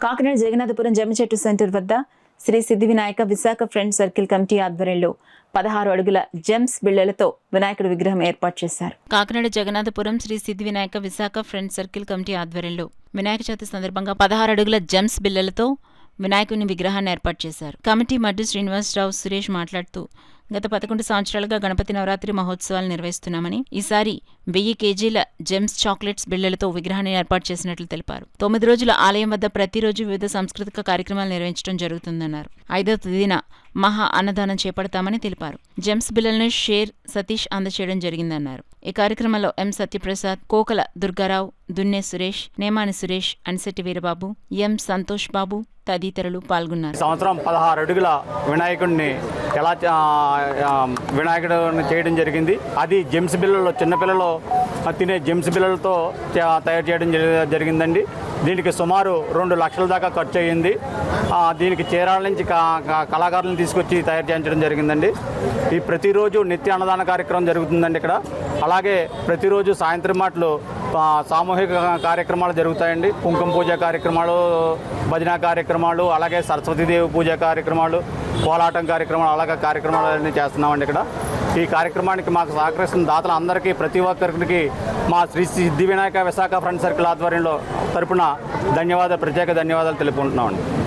Kakinada Jagannathapuram జమ్మిచెట్టు centre వద్ద శ్రీ సిద్ధి Vinayaka Visakha friend circle committee ఆధ్వర్యంలో 16 అడుగుల జెమ్స్ బిళ్లలతో వినాయకుడి విగ్రహం ఏర్పాటు చేశారు. కాకినాడ జగన్నాథపురం శ్రీ సిద్ధి Vinayaka Visakha friend circle committee ఆధ్వర్యంలో వినాయక చవితి సందర్భంగా 16 అడుగుల జెమ్స్ బిళ్లలతో వినాయకుని విగ్రహాన్ని ఏర్పాటు చేశారు. కమిటీ మడ్డు శ్రీనివాసరావు సురేష్ మాట్లాడుతూ గత 11 సంవత్సరాలుగా గణపతి నవరాత్రి మహోత్సవాలు నిర్వహిస్తున్నామని, ఈసారి 1000 కేజీల జెమ్స్ చాక్లెట్స్ బిళ్లలతో విగ్రహాన్ని ఏర్పాటు చేసినట్లు తెలిపారు. 9 రోజుల ఆలయం వద్ద ప్రతిరోజు వివిధ సాంస్కృతిక కార్యక్రమాలు నిర్వహించడం జరుగుతుందన్నారు. 5వ తేదీన మహా అన్నదానం చేపడతామని తెలిపారు. జెమ్స్ బిళ్లలను షేర్ సతీష్ అందచేయడం జరిగిందన్నారు. ఈ కార్యక్రమంలో ఎం సత్యప్రసాద్, కోకల దుర్గారావు, దున్నే సురేష్, నేమాని సురేష్, అనిశెట్టి వీరబాబు, ఎం సంతోష్ బాబు తదితరులు పాల్గొన్నారు. సంవత్సరం 16 అడుగుల వినాయకుడిని వినాయకుడిని చేయడం జరిగింది. అది జెమ్స్ బిళ్ళలో చిన్నపిల్లలు తినే జెమ్స్ బిళ్ళలతో తయారు చేయడం జరిగిందండి. దీనికి సుమారు 2 లక్షల దాకా ఖర్చు అయ్యింది. దీనికి చీరాల నుంచి కళాకారులను తీసుకొచ్చి తయారు చేయించడం జరిగిందండి. ఈ ప్రతిరోజు నిత్య అన్నదాన కార్యక్రమం జరుగుతుందండి ఇక్కడ. అలాగే ప్రతిరోజు సాయంత్రం మాటలు సామూహిక కార్యక్రమాలు జరుగుతాయండి. కుంకుమ పూజ కార్యక్రమాలు, భజన కార్యక్రమాలు, అలాగే సరస్వతీదేవి పూజ కార్యక్రమాలు, కోలాటం కార్యక్రమాలు, అలాగే కార్యక్రమాలు అన్నీ చేస్తున్నామండి ఇక్కడ. ఈ కార్యక్రమానికి మాకు సహకరిస్తున్న దాతలందరికీ, ప్రతి ఒక్కరికి మా శ్రీ సిద్ధి వినాయక విశాఖ ఫ్రెండ్ సర్కిల్ ఆధ్వర్యంలో తరపున ప్రత్యేక ధన్యవాదాలు తెలుపుకుంటున్నామండి.